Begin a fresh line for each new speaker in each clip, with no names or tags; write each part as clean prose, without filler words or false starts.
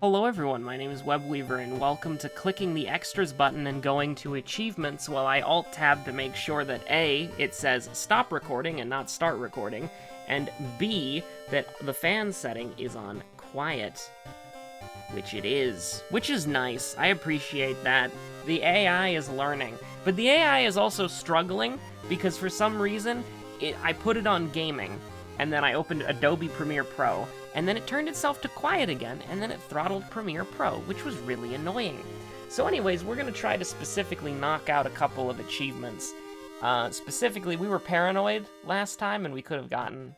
Hello everyone, my name is Webweaver and welcome to clicking the extras button and going to achievements while I alt-tab to make sure that A, it says stop recording and not start recording, and B, that the fan setting is on quiet. Which it is. Which is nice, I appreciate that. The AI is learning, but the AI is also struggling because for some reason, I put it on gaming, and then I opened Adobe Premiere Pro, and then it turned itself to quiet again, and then it throttled Premiere Pro, which was really annoying. So anyways, we're gonna try to specifically knock out a couple of achievements. Specifically, we were paranoid last time, and we could have gotten,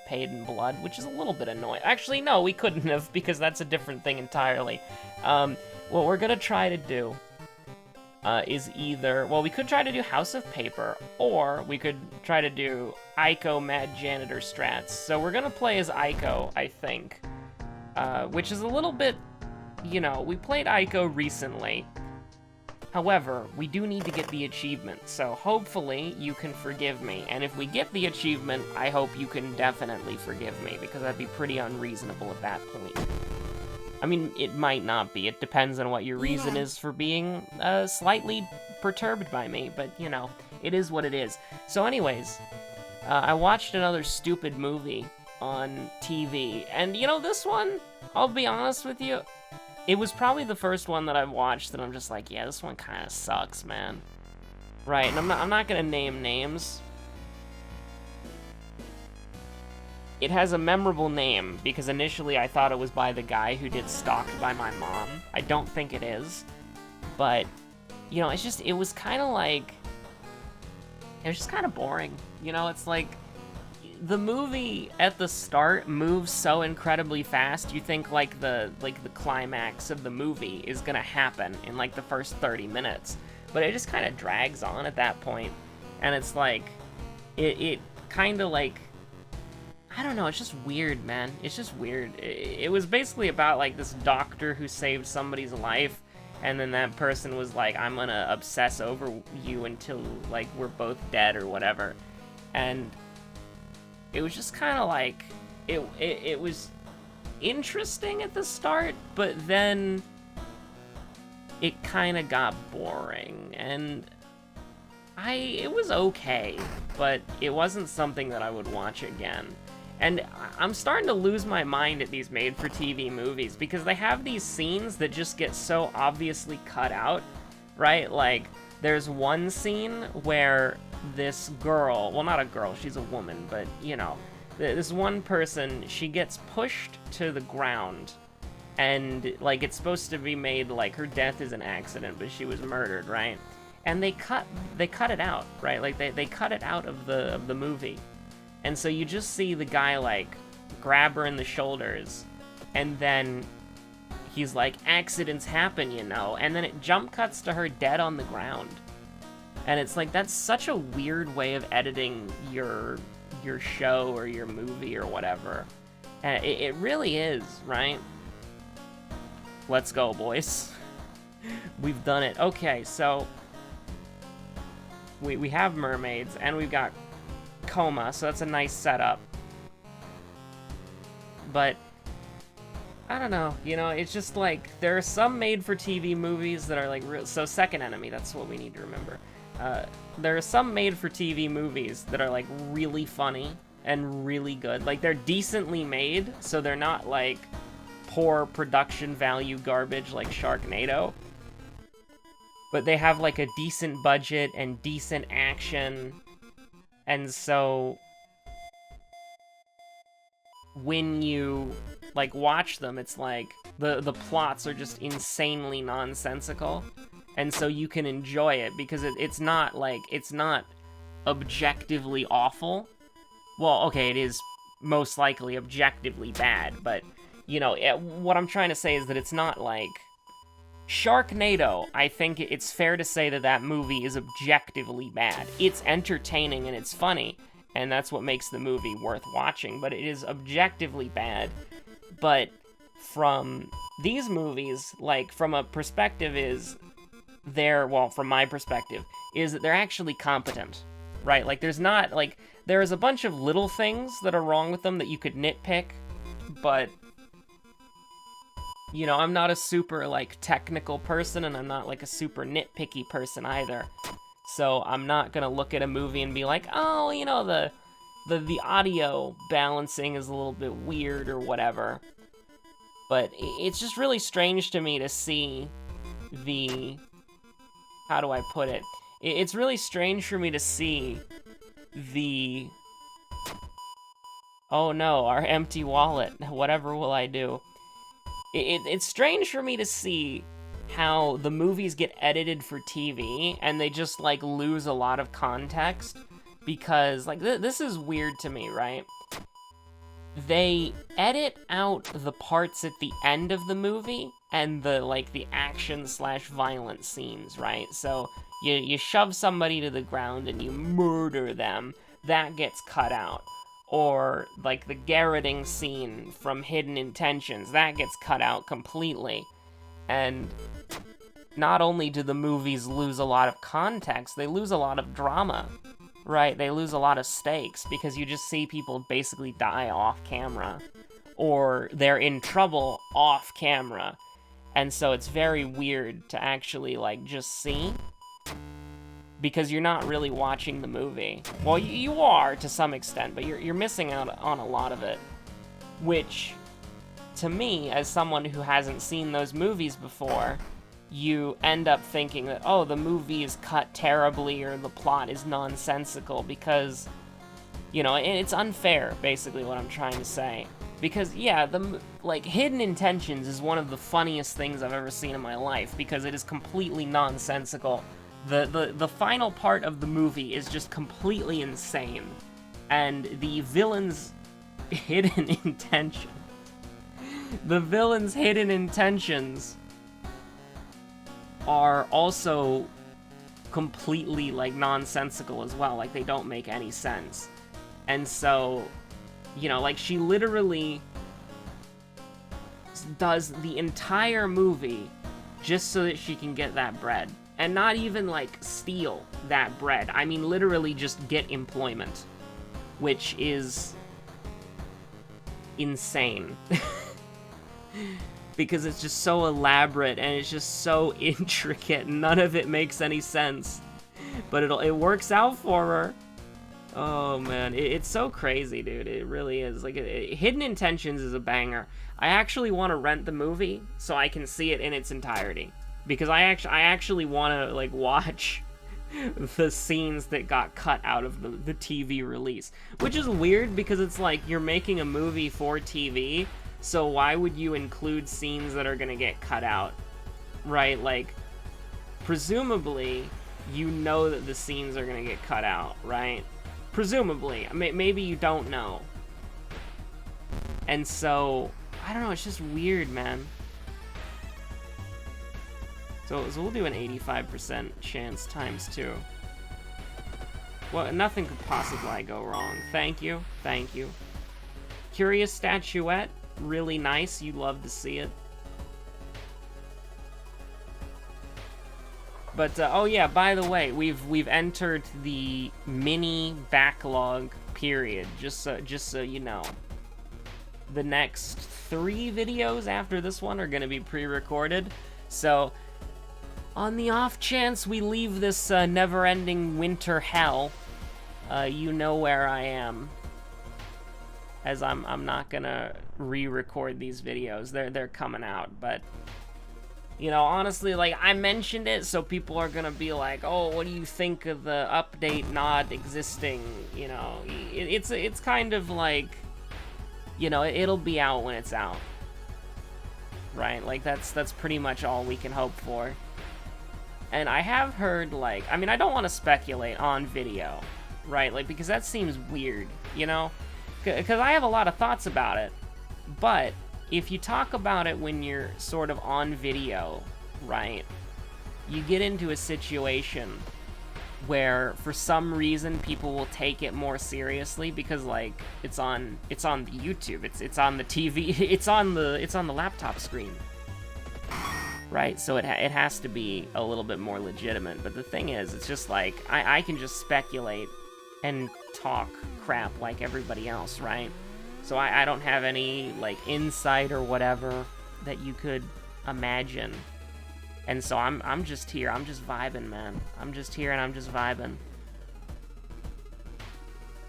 paid in blood, which is a little bit annoying. Actually, no, we couldn't have, because that's a different thing entirely. What we're gonna try to do is either, well, we could try to do House of Paper, or we could try to do Ico Mad Janitor strats. So we're gonna play as Ico, I think, which is a little bit, we played Ico recently. However, we do need to get the achievement, so hopefully you can forgive me. And if we get the achievement, I hope you can definitely forgive me, because that'd be pretty unreasonable at that point. I mean, it might not be. It depends on what your reason is for being slightly perturbed by me, but, it is what it is. So anyways, I watched another stupid movie on TV, and, this one, I'll be honest with you, it was probably the first one that I've watched that I'm just like, yeah, this one kind of sucks, man. Right, and I'm not gonna name names. It has a memorable name, because initially I thought it was by the guy who did Stalked by My Mom. I don't think it is. But, it was kind of like... It was just kind of boring. It's like... The movie at the start moves so incredibly fast, you think, like, the climax of the movie is gonna happen in, like, the first 30 minutes. But it just kind of drags on at that point. And it's like... It kind of, like... I don't know, it's just weird, man. It's just weird. It was basically about, like, this doctor who saved somebody's life, and then that person was like, I'm gonna obsess over you until, like, we're both dead or whatever. And it was just kind of like, it was interesting at the start, but then it kind of got boring, and it was okay, but it wasn't something that I would watch again. And I'm starting to lose my mind at these made-for-TV movies, because they have these scenes that just get so obviously cut out, right? Like, there's one scene where this girl, well, not a girl, she's a woman, but, this one person, she gets pushed to the ground, and, like, it's supposed to be made like her death is an accident, but she was murdered, right? And they cut it out, right? Like, they cut it out of the movie. And so you just see the guy, like, grab her in the shoulders, and then he's like, accidents happen, and then it jump cuts to her dead on the ground. And it's like, that's such a weird way of editing your show or your movie or whatever. And it really is, right? Let's go, boys. We've done it. Okay, so we have mermaids, and we've got coma, so that's a nice setup. But I don't know, it's just like, there are some made-for-TV movies that are like real. So Second Enemy, that's what we need to remember. There are some made-for-TV movies that are like really funny and really good. Like, they're decently made, so they're not like poor production value garbage like Sharknado. But they have like a decent budget and decent action. And so when you, like, watch them, it's like the plots are just insanely nonsensical. And so you can enjoy it because it's not objectively awful. Well, okay, it is most likely objectively bad, but, what I'm trying to say is that it's not like Sharknado. I think it's fair to say that movie is objectively bad. It's entertaining and it's funny, and that's what makes the movie worth watching, but it is objectively bad. But from these movies, like, from a perspective from my perspective, is that they're actually competent, right? Like, there's a bunch of little things that are wrong with them that you could nitpick, but you know, I'm not a super, like, technical person, and I'm not, like, a super nitpicky person either. So I'm not gonna look at a movie and be like, oh, you know, the audio balancing is a little bit weird or whatever. But it's just really strange to me to see the... How do I put it? It's really strange for me to see the... Oh no, our empty wallet. Whatever will I do? It's strange for me to see how the movies get edited for TV and they just, like, lose a lot of context. Because, like, this is weird to me, right? They edit out the parts at the end of the movie and the, like, the action/violent scenes, right? So you shove somebody to the ground and you murder them. That gets cut out. Or, like, the garroting scene from Hidden Intentions, that gets cut out completely. And not only do the movies lose a lot of context, they lose a lot of drama, right? They lose a lot of stakes, because you just see people basically die off camera. Or they're in trouble off camera. And so it's very weird to actually, like, just see. Because you're not really watching the movie. Well, you are to some extent, but you're missing out on a lot of it. Which, to me, as someone who hasn't seen those movies before, you end up thinking that, oh, the movie is cut terribly or the plot is nonsensical because, you know, it's unfair, basically what I'm trying to say. Because, yeah, like, Hidden Intentions is one of the funniest things I've ever seen in my life because it is completely nonsensical. The final part of the movie is just completely insane. And the villain's hidden intention... The villain's hidden intentions are also completely, like, nonsensical as well. Like, they don't make any sense. And so, you know, like, she literally does the entire movie just so that she can get that bread. And not even, like, steal that bread. I mean, literally just get employment. Which is insane. Because it's just so elaborate and it's just so intricate. None of it makes any sense. But it works out for her. Oh, man. It's so crazy, dude. It really is. Like, Hidden Intentions is a banger. I actually want to rent the movie so I can see it in its entirety. Because I actually want to, like, watch the scenes that got cut out of the TV release. Which is weird because it's like you're making a movie for TV, so why would you include scenes that are going to get cut out? Right? Like, presumably, you know that the scenes are going to get cut out, right? Presumably. Maybe you don't know. And so, I don't know, it's just weird, man. So we'll do an 85% chance times 2. Well, nothing could possibly go wrong. Thank you. Thank you. Curious statuette. Really nice. You love to see it. But, oh yeah, by the way, we've entered the mini backlog period, just so you know. The next 3 videos after this one are going to be pre-recorded, so... On the off chance we leave this never-ending winter hell, you know where I am. As I'm not gonna re-record these videos. They're coming out, but you know, honestly, like, I mentioned it, so people are gonna be like, "Oh, what do you think of the update not existing?" You know, it's kind of like, you know, it'll be out when it's out, right? Like that's pretty much all we can hope for. And I have heard, like, I mean, I don't want to speculate on video, right? Like, because that seems weird, you know? Because I have a lot of thoughts about it. But if you talk about it when you're sort of on video, right? You get into a situation where, for some reason, people will take it more seriously because, like, it's on the YouTube, it's on the TV, it's on the laptop screen. Right, so it has to be a little bit more legitimate. But the thing is, it's just like, I can just speculate and talk crap like everybody else, right? So I don't have any, like, insight or whatever. that you could imagine. And so I'm just here. I'm just vibing, man. I'm just here and I'm just vibing.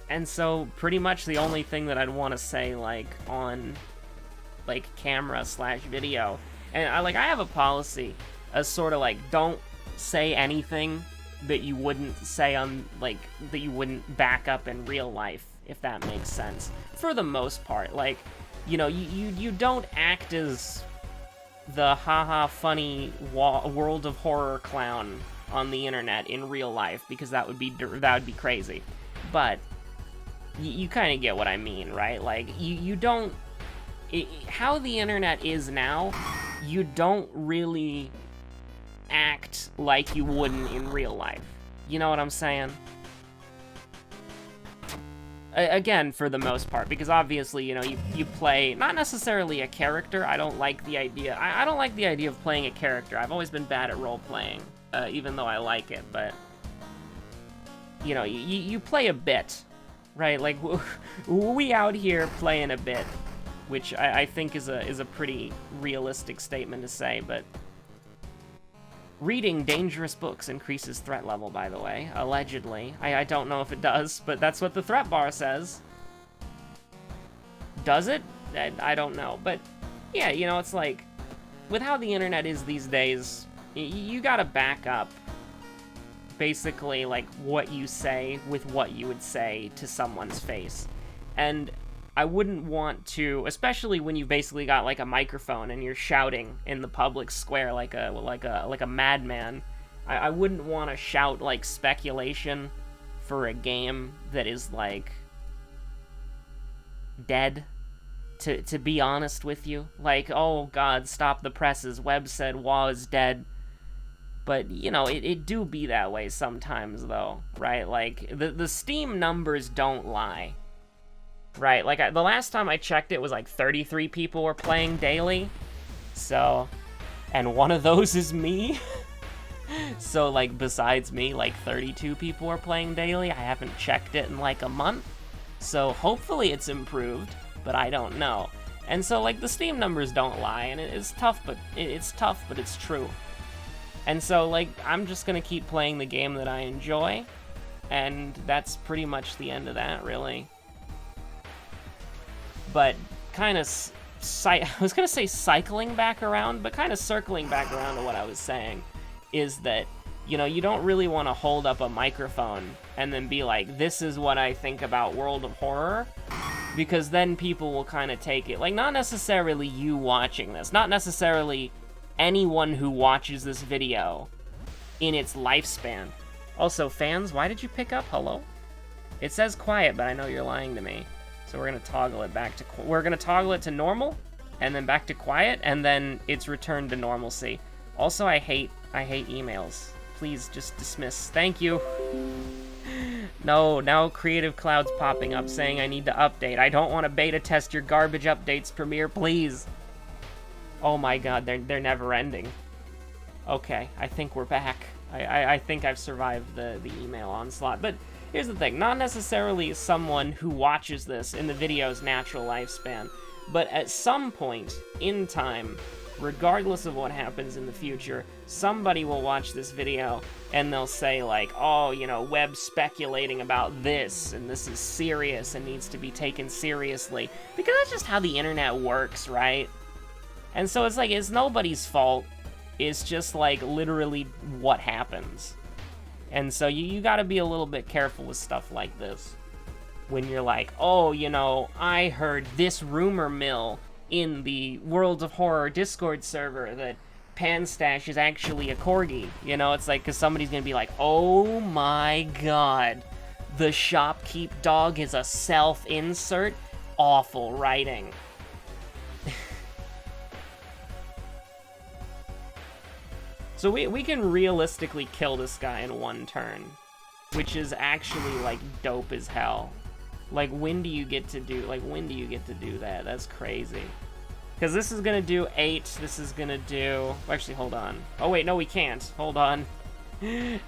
And so pretty much the only thing that I'd want to say, like, on, like, camera/video, and I have a policy as sort of like, don't say anything that you wouldn't say on, like, that you wouldn't back up in real life, if that makes sense. For the most part, like, you know, you don't act as the haha funny World of Horror clown on the internet in real life, because that would be crazy. But you kind of get what I mean, right? Like, you don't... how the internet is now, you don't really act like you wouldn't in real life. You know what I'm saying? Again, for the most part, because obviously, you know, you play, not necessarily a character. I don't like the idea. I don't like the idea of playing a character. I've always been bad at role-playing, even though I like it, but... You know, you play a bit, right? Like, we out here playing a bit, which I think is a pretty realistic statement to say, but... Reading dangerous books increases threat level, by the way, allegedly. I don't know if it does, but that's what the threat bar says. Does it? I don't know, but yeah, you know, it's like, with how the internet is these days, you gotta back up, basically, like, what you say with what you would say to someone's face. And I wouldn't want to, especially when you basically got like a microphone and you're shouting in the public square like a madman. I wouldn't want to shout like speculation for a game that is like dead. To be honest with you, like, oh God, stop the presses. Webb said WoW is dead. But, you know, it do be that way sometimes, though, right? Like, the Steam numbers don't lie. Right, like, the last time I checked, it was like 33 people were playing daily. So, and one of those is me. So, like, besides me, like, 32 people are playing daily. I haven't checked it in like a month. So, hopefully it's improved, but I don't know. And so, like, the Steam numbers don't lie, and it's tough, but it's true. And so, like, I'm just gonna keep playing the game that I enjoy, and that's pretty much the end of that, really. But kind of, I was going to say cycling back around, but kind of circling back around to what I was saying, is that, you know, you don't really want to hold up a microphone and then be like, this is what I think about World of Horror, because then people will kind of take it, like, not necessarily you watching this, not necessarily anyone who watches this video in its lifespan. Also, fans, why did you pick up hello? It says quiet, but I know you're lying to me. So we're gonna toggle it back to, we're gonna toggle it to normal, and then back to quiet, and then it's returned to normalcy. Also, I hate emails. Please just dismiss. Thank you. No, now Creative Cloud's popping up saying I need to update. I don't want to beta test your garbage updates, Premiere, please. Oh my God, they're never ending. Okay, I think we're back. I think I've survived the email onslaught, but here's the thing, not necessarily someone who watches this in the video's natural lifespan, but at some point in time, regardless of what happens in the future, somebody will watch this video and they'll say like, oh, you know, Webb's speculating about this, and this is serious and needs to be taken seriously, because that's just how the internet works, right? And so it's like, it's nobody's fault, it's just like literally what happens. And so you gotta be a little bit careful with stuff like this. When you're like, oh, you know, I heard this rumor mill in the World of Horror Discord server that Panstash is actually a corgi. You know, it's like, because somebody's gonna be like, oh my God, the shopkeep dog is a self-insert? Awful writing. So we can realistically kill this guy in one turn, which is actually, like, dope as hell. Like, when do you get to do that? That's crazy. Because this is gonna do 8, this is gonna do... Actually, hold on. Oh, wait, no, we can't. Hold on.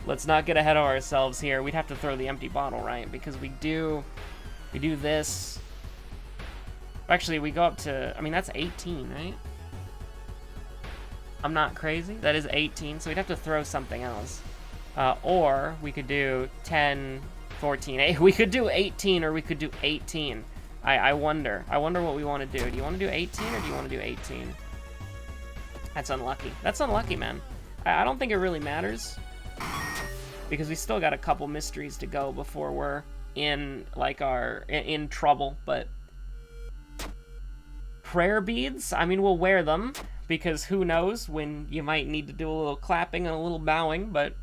Let's not get ahead of ourselves here. We'd have to throw the empty bottle, right? Because we do this. Actually, we go up to... I mean, that's 18, right? I'm not crazy. That is 18, so we'd have to throw something else. Or we could do 10, 14. We could do 18, or we could do 18. I wonder. I wonder what we want to do. Do you want to do 18, or do you want to do 18? That's unlucky. That's unlucky, man. I don't think it really matters, because we still got a couple mysteries to go before we're in, like, in trouble. But prayer beads, I mean, we'll wear them, because who knows when you might need to do a little clapping and a little bowing. But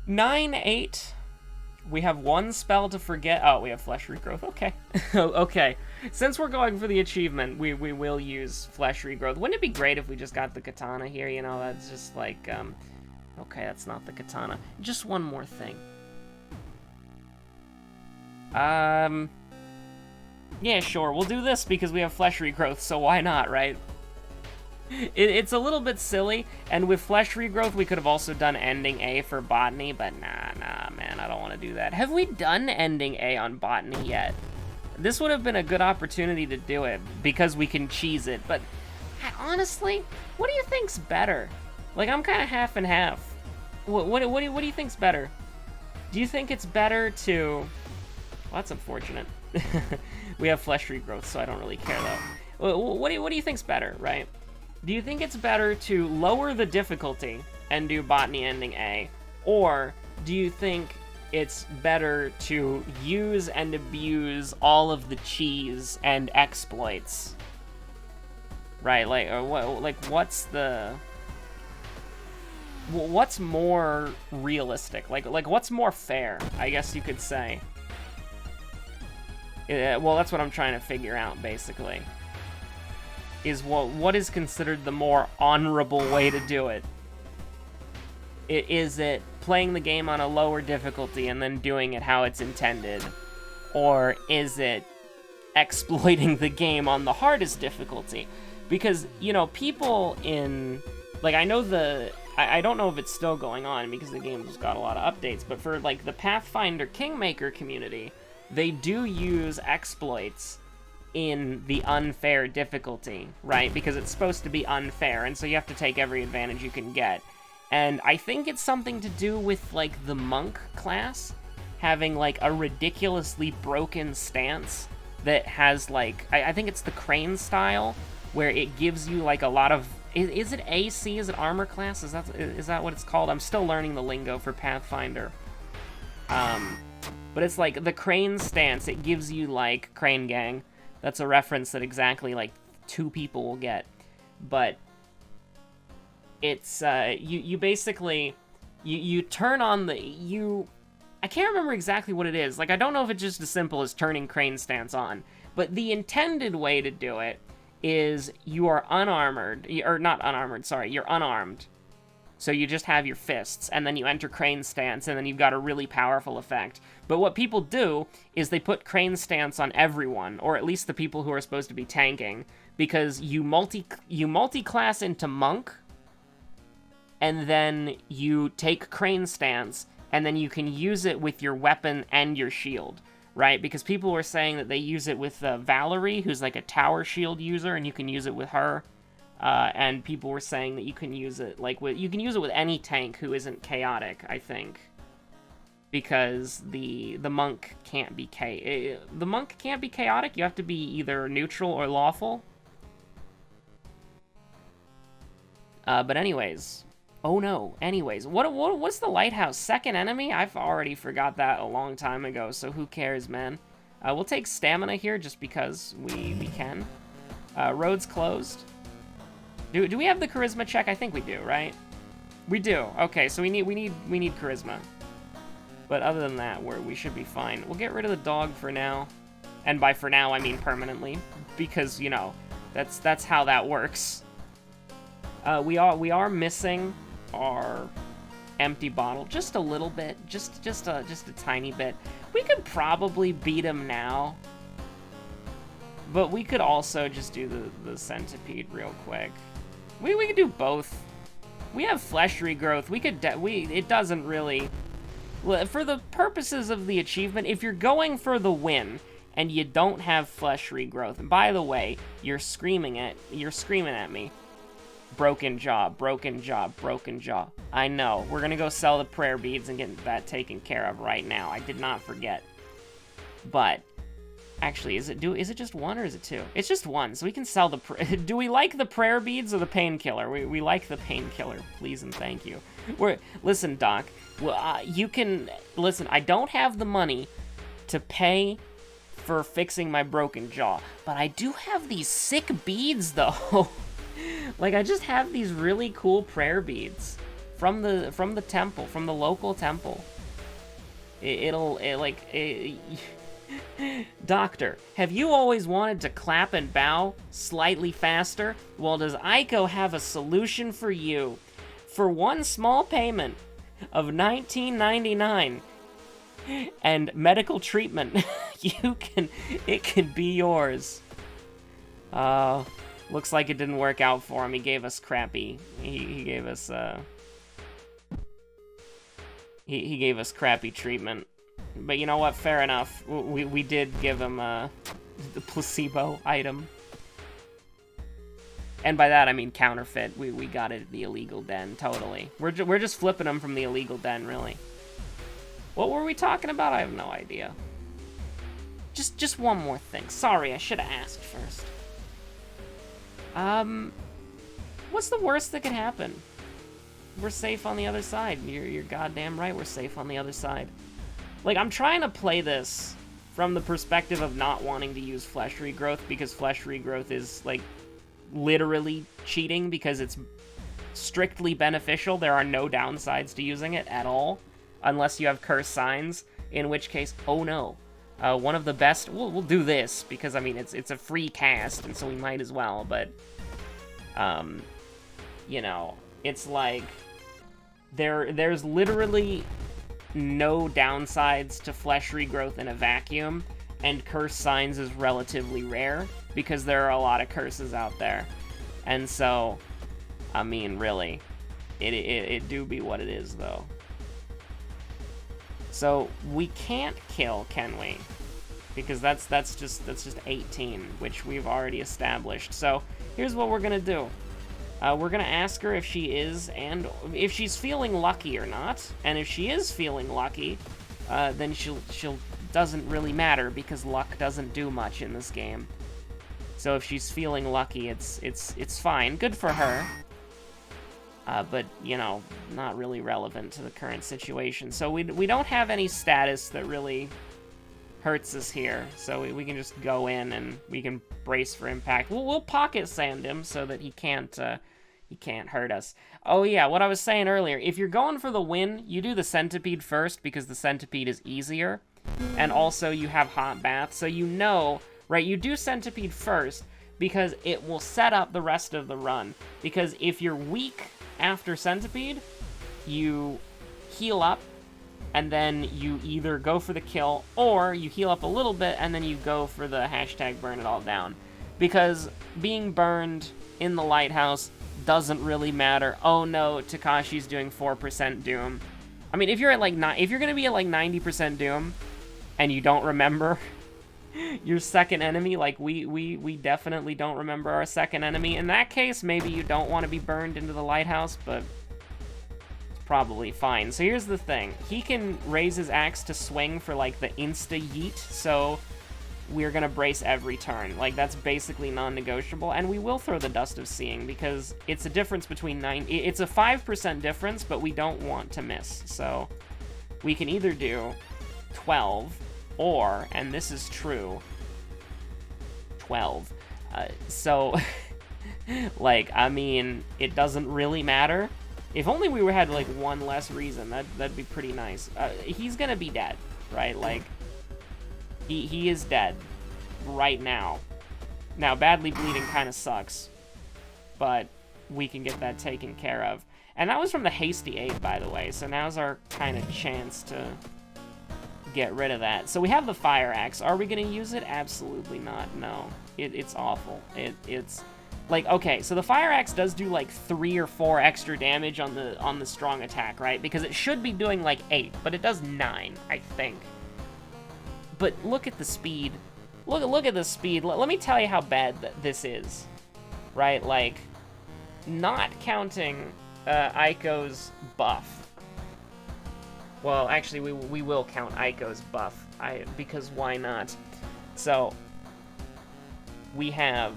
9, 8. We have one spell to forget. Oh, we have flesh regrowth. Okay. Okay. Since we're going for the achievement, we will use flesh regrowth. Wouldn't it be great if we just got the katana here? You know, that's just like, okay, that's not the katana. Just one more thing. Yeah, sure. We'll do this because we have flesh regrowth, so why not, right? It's a little bit silly, and with flesh regrowth, we could have also done ending A for botany, but nah, man, I don't want to do that. Have we done ending A on botany yet? This would have been a good opportunity to do it, because we can cheese it, but honestly, what do you think's better? Like, I'm kind of half and half. What do you think's better? Do you think it's better to... Well, that's unfortunate. We have flesh regrowth, so I don't really care, though. What do you think's better, right? Do you think it's better to lower the difficulty and do botany ending A? Or do you think it's better to use and abuse all of the cheese and exploits? Right, what's more realistic? Like what's more fair, I guess you could say. Well, that's what I'm trying to figure out, basically. Is what is considered the more honorable way to do it? Is it playing the game on a lower difficulty and then doing it how it's intended? Or is it exploiting the game on the hardest difficulty? Because, you know, people in... Like, I know I don't know if it's still going on because the game's got a lot of updates, but for, like, the Pathfinder Kingmaker community, they do use exploits in the unfair difficulty, right? Because it's supposed to be unfair, and so you have to take every advantage you can get. And I think it's something to do with, like, the monk class having, like, a ridiculously broken stance that has, like, I think it's the crane style, where it gives you, like, a lot of... Is it AC? Is it armor class? Is that what it's called? I'm still learning the lingo for Pathfinder. But it's, like, the crane stance, it gives you, like, crane gang. That's a reference that exactly, like, 2 people will get. But it's, you basically, you turn on the, I can't remember exactly what it is. Like, I don't know if it's just as simple as turning crane stance on. But the intended way to do it is you are unarmored, or not unarmored, sorry, you're unarmed. So you just have your fists, and then you enter crane stance, and then you've got a really powerful effect. But what people do is they put crane stance on everyone, or at least the people who are supposed to be tanking, because you multi-class into monk, and then you take crane stance, and then you can use it with your weapon and your shield, right? Because people were saying that they use it with Valerie, who's like a tower shield user, and you can use it with her. And people were saying that you can use it you can use it with any tank who isn't chaotic, I think, because the monk can't be the monk can't be chaotic. You have to be either neutral or lawful. But anyways, oh no. Anyways, what's the lighthouse? Second enemy? I've already forgot that a long time ago. So who cares, man? We'll take stamina here just because we can. Road's closed. Do we have the charisma check? I think we do, right? We do. Okay, so we need charisma. But other than that, we should be fine. We'll get rid of the dog for now. And by for now, I mean permanently, because, you know, that's how that works. We are missing our empty bottle just a little bit, just a tiny bit. We could probably beat him now. But we could also just do the centipede real quick. We could do both. We have flesh regrowth. It doesn't really... For the purposes of the achievement, if you're going for the win and you don't have flesh regrowth, and by the way, you're screaming at me. Broken jaw, broken jaw, broken jaw. I know. We're gonna go sell the prayer beads and get that taken care of right now. I did not forget. But actually, is it just one or is it two? It's just one, so we can sell the... Do we like the prayer beads or the painkiller? We like the painkiller, please and thank you. Listen, Doc, well, you can... Listen, I don't have the money to pay for fixing my broken jaw, but I do have these sick beads, though. Like, I just have these really cool prayer beads from the temple, from the local temple. Doctor, have you always wanted to clap and bow slightly faster? Well, does Aiko have a solution for you? For one small payment of $19.99 and medical treatment, it can be yours. Looks like it didn't work out for him. He gave us crappy. He gave us he gave us crappy treatment. But you know what? Fair enough. We did give him the placebo item. And by that I mean counterfeit. We got it at the illegal den, totally. We're just flipping him from the illegal den, really. What were we talking about? I have no idea. Just one more thing. Sorry, I should have asked first. What's the worst that could happen? We're safe on the other side. You're goddamn right, we're safe on the other side. Like, I'm trying to play this from the perspective of not wanting to use flesh regrowth, because flesh regrowth is, like, literally cheating, because it's strictly beneficial. There are no downsides to using it at all, unless you have cursed signs, in which case, oh no. One of the best, we'll do this, because, I mean, it's a free cast, and so we might as well, but, you know, it's like, there's literally no downsides to flesh regrowth in a vacuum, and cursed signs is relatively rare, because there are a lot of curses out there, and so, I mean, really, it do be what it is, though. So, we can't kill, can we? Because that's just 18, which we've already established. So, here's what we're gonna do. We're gonna ask her if she is, and if she's feeling lucky or not. And if she is feeling lucky, then she'll doesn't really matter, because luck doesn't do much in this game. So if she's feeling lucky, it's fine. Good for her. But, you know, not really relevant to the current situation. So we don't have any status that really hurts us here. So we can just go in and we can brace for impact. We'll pocket sand him so that he can't hurt us. Oh yeah, what I was saying earlier, if you're going for the win, you do the centipede first, because the centipede is easier. And also you have hot bath, so you know, right, you do centipede first, because it will set up the rest of the run. Because if you're weak after centipede, you heal up, and then you either go for the kill, or you heal up a little bit, and then you go for the hashtag burn it all down. Because being burned in the lighthouse doesn't really matter. Oh no, Takashi's doing 4% doom. I mean, if you're at like if you're gonna be at like 90% doom, and you don't remember your second enemy, like we definitely don't remember our second enemy. In that case, maybe you don't want to be burned into the lighthouse, but it's probably fine. So here's the thing. He can raise his axe to swing for like the insta-yeet, so we're gonna brace every turn. Like, that's basically non-negotiable, and we will throw the Dust of Seeing, because it's a difference between it's a 5% difference, but we don't want to miss. So we can either do 12, or, and this is true, 12. So, like, I mean, it doesn't really matter. If only we had, like, one less reason, that'd be pretty nice. He's gonna be dead, right? Like, he is dead right now. Now, badly bleeding kind of sucks, but we can get that taken care of. And that was from the Hasty 8, by the way, so now's our kind of chance to get rid of that. So we have the Fire Axe. Are we going to use it? Absolutely not. No. It's awful. It's like, okay, so the Fire Axe does do like 3 or 4 extra damage on the strong attack, right? Because it should be doing like 8, but it does 9, I think. But look at the speed. Look at the speed. Let me tell you how bad this is, right? Like, not counting Aiko's buff. Well, actually, we will count Aiko's buff, because why not? So, we have...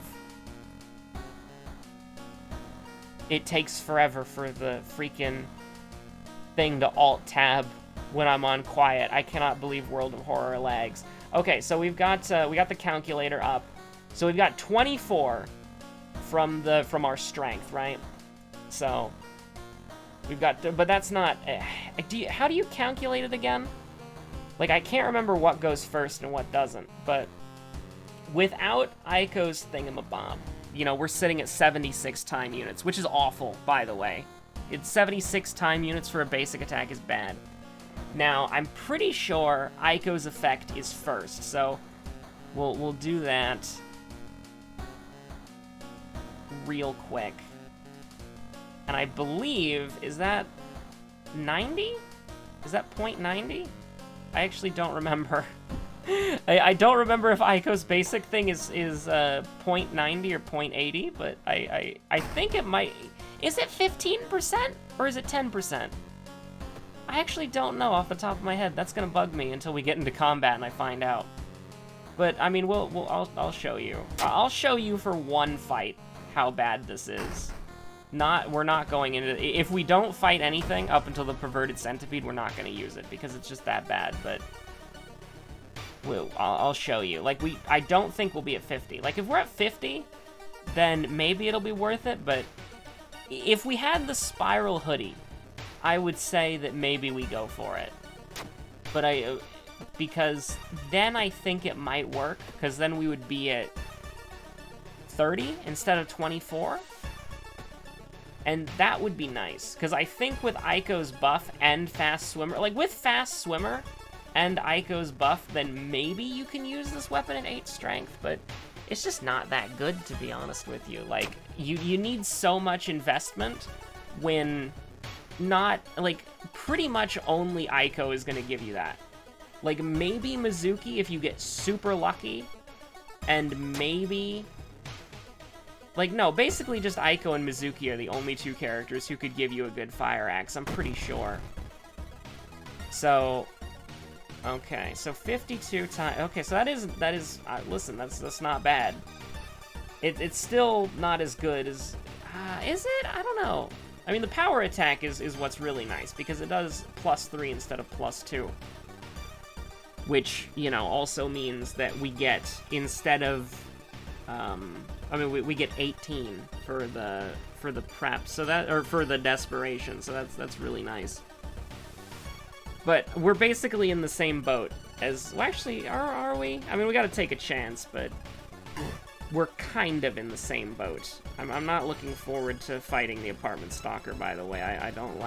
It takes forever for the freaking thing to alt-tab when I'm on quiet. I cannot believe World of Horror lags. Okay, so we got the calculator up. So we've got 24 from our strength, right? So we've got, but that's not. How do you calculate it again? Like, I can't remember what goes first and what doesn't. But without Aiko's thingamabob, you know, we're sitting at 76 time units, which is awful, by the way. It's 76 time units for a basic attack is bad. Now, I'm pretty sure Aiko's effect is first, so we'll do that real quick. And I believe, is that 90? Is that .90? I actually don't remember. I don't remember if Aiko's basic thing is .90 or .80, but I think it might... Is it 15% or is it 10%? I actually don't know off the top of my head. That's gonna bug me until we get into combat and I find out. But I mean, I'll show you. I'll show you for one fight how bad this is. We're not going into... If we don't fight anything up until the perverted centipede, we're not gonna use it because it's just that bad. But I'll show you. Like, I don't think we'll be at 50. Like, if we're at 50, then maybe it'll be worth it. But if we had the spiral hoodie, I would say that maybe we go for it. But because then I think it might work, because then we would be at 30 instead of 24. And that would be nice, because I think with Aiko's buff and Fast Swimmer, like with Fast Swimmer and Aiko's buff, then maybe you can use this weapon at 8 strength, but it's just not that good, to be honest with you. Like, you need so much investment when... Not, like, pretty much only Aiko is gonna give you that. Like, maybe Mizuki if you get super lucky, and maybe... Like, no, basically just Aiko and Mizuki are the only two characters who could give you a good fire axe, I'm pretty sure. So, okay, so 52 times... Okay, so that is listen, that's not bad. It's still not as good as... is it? I don't know. I mean, the power attack is what's really nice, because it does +3 instead of +2. Which, you know, also means that we get, instead of, I mean, we get 18 for the prep, so that, or for the desperation, so that's really nice. But we're basically in the same boat as, well, actually, are we? I mean, we gotta take a chance, but we're kind of in the same boat. I'm not looking forward to fighting the apartment stalker, by the way. I don't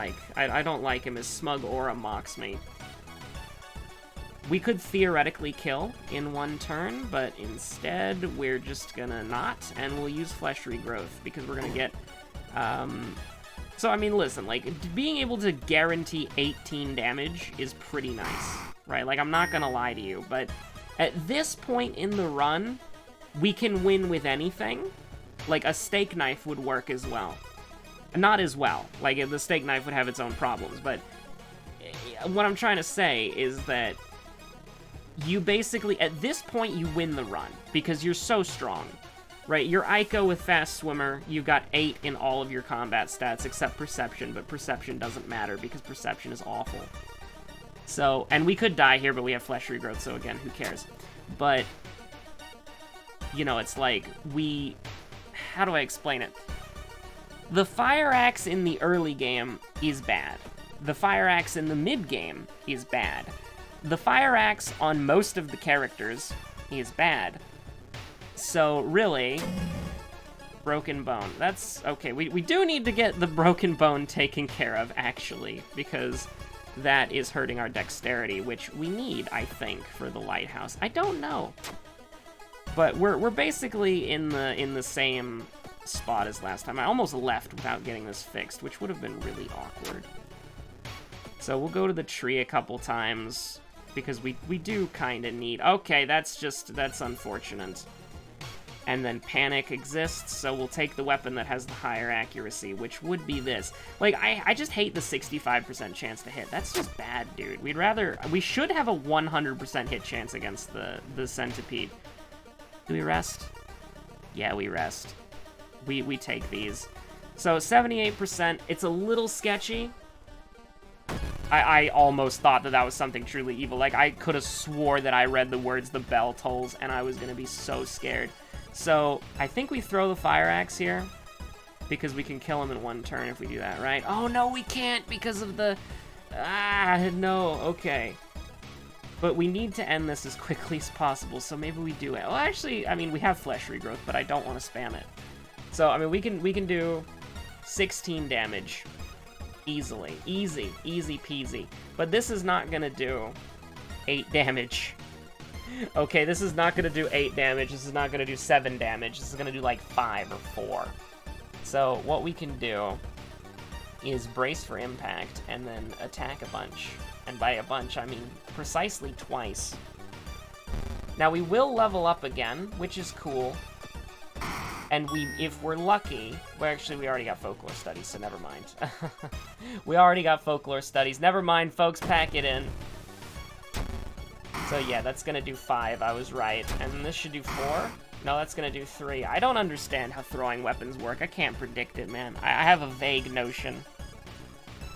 like him as smug aura mocks me. We could theoretically kill in one turn, but instead we're just gonna not, and we'll use flesh regrowth, because we're gonna get, so I mean, listen, like, being able to guarantee 18 damage is pretty nice, right? Like, I'm not gonna lie to you, but at this point in the run, we can win with anything. Like, a steak knife would work as well. Not as well. Like, the steak knife would have its own problems, but what I'm trying to say is that you basically, at this point, you win the run, because you're so strong, right? You're Aiko with Fast Swimmer, you've got 8 in all of your combat stats, except Perception, but Perception doesn't matter, because Perception is awful. So, and we could die here, but we have Flesh Regrowth, so again, who cares? But... you know, it's like, how do I explain it? The fire axe in the early game is bad. The fire axe in the mid game is bad. The fire axe on most of the characters is bad. So, really, broken bone. That's, okay, we do need to get the broken bone taken care of, actually, because that is hurting our dexterity, which we need, I think, for the lighthouse. I don't know. But we're basically in the same spot as last time. I almost left without getting this fixed, which would have been really awkward. So we'll go to the tree a couple times, because we do kind of need... Okay, that's unfortunate. and then panic exists, so we'll take the weapon that has the higher accuracy, which would be this. Like, I just hate the 65% chance to hit. That's just bad, dude. We should have a 100% hit chance against the centipede. Do we rest? Yeah, we rest. We take these. So 78%, it's a little sketchy. I almost thought that was something truly evil. Like, I could have swore that I read the words "the bell tolls," and I was gonna be so scared. So, I think we throw the fire axe here, because we can kill him in one turn if we do that, right? Oh, no, we can't because of the... no, okay. But we need to end this as quickly as possible, so maybe we do it. Well, actually, I mean, we have flesh regrowth, but I don't want to spam it. So, I mean, we can do 16 damage easily. Easy peasy. But this is not gonna do 8 damage. Okay, this is not gonna do 8 damage. This is not gonna do 7 damage. This is gonna do like 5 or 4. So what we can do is brace for impact and then attack a bunch. And by a bunch, I mean precisely twice. Now we will level up again, which is cool. And if we're lucky, well, actually, we already got folklore studies, so never mind. We already got folklore studies. Never mind, folks, pack it in. So yeah, that's gonna do 5, I was right. And this should do 4? No, that's gonna do 3. I don't understand how throwing weapons work. I can't predict it, man. I have a vague notion.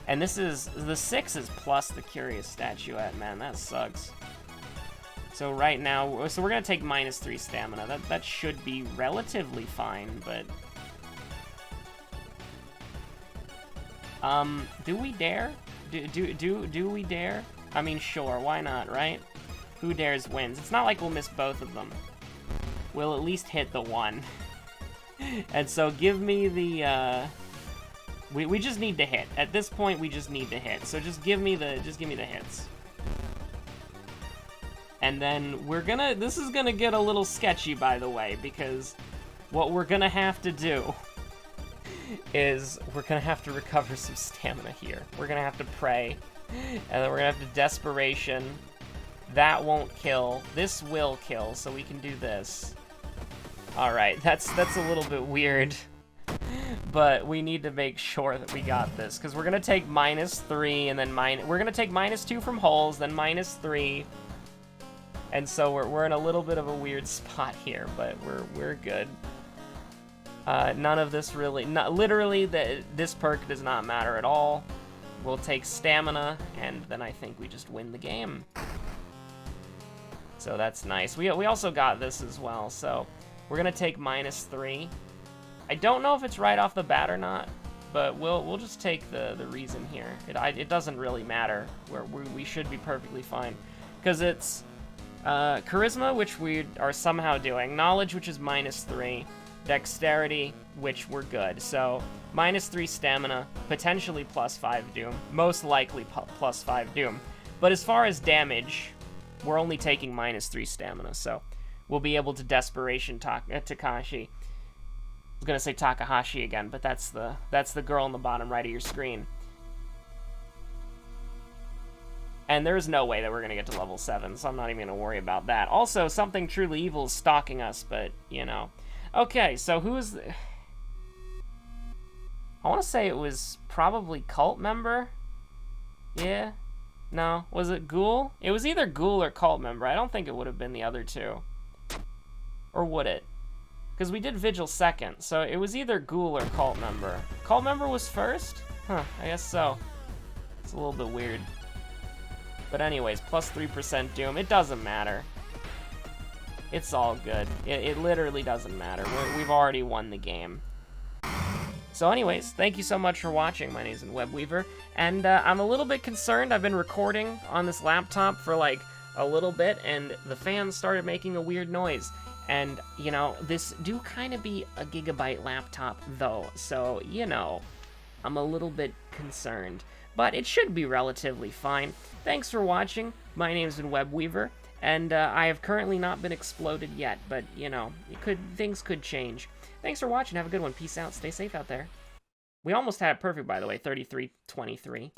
And this is, the 6 is plus the curious statuette, man, that sucks. So right now, so we're gonna take -3 stamina. That should be relatively fine, but... do we dare? Do we dare? I mean, sure, why not, right? Who dares wins. It's not like we'll miss both of them. We'll at least hit the one. And so give me the, we just need to hit. At this point, we just need to hit. So just give me the hits. And then this is gonna get a little sketchy, by the way, because what we're gonna have to do is we're gonna have to recover some stamina here. We're gonna have to pray, and then we're gonna have to desperation. That won't kill. This will kill, so we can do this. All right, that's a little bit weird, but we need to make sure that we got this, because we're gonna take -3, and then we're gonna take -2 from holes, then -3. And so we're in a little bit of a weird spot here, but we're good. None of this really, literally, this perk does not matter at all. We'll take stamina, and then I think we just win the game. So that's nice. We also got this as well, so we're gonna take -3. I don't know if it's right off the bat or not, but we'll just take the reason here. It doesn't really matter. We should be perfectly fine, because it's charisma, which we are somehow doing, knowledge, which is -3, dexterity, which we're good. So -3 stamina, potentially +5 doom, most likely +5 doom. But as far as damage, we're only taking -3 stamina, so we'll be able to desperation Takashi. I was gonna say Takahashi again, but that's the girl on the bottom right of your screen. And there's no way that we're gonna get to level 7, so I'm not even gonna worry about that. Also, something truly evil is stalking us, but, you know. Okay, so who is the... I want to say it was probably cult member? Yeah? No? Was it ghoul? It was either ghoul or cult member. I don't think it would have been the other two. Or would it? Because we did vigil second, so it was either ghoul or cult member. Cult member was first? Huh, I guess so. It's a little bit weird. But anyways, +3% doom. It doesn't matter. It's all good. It literally doesn't matter. We've already won the game. So anyways, thank you so much for watching. My name's Webweaver, and I'm a little bit concerned. I've been recording on this laptop for like a little bit, and the fans started making a weird noise. And, you know, this do kind of be a gigabyte laptop, though, so, you know, I'm a little bit concerned. But it should be relatively fine. Thanks for watching. My name's Webweaver, and I have currently not been exploded yet, but, you know, things could change. Thanks for watching. Have a good one. Peace out. Stay safe out there. We almost had it perfect, by the way. 33-23.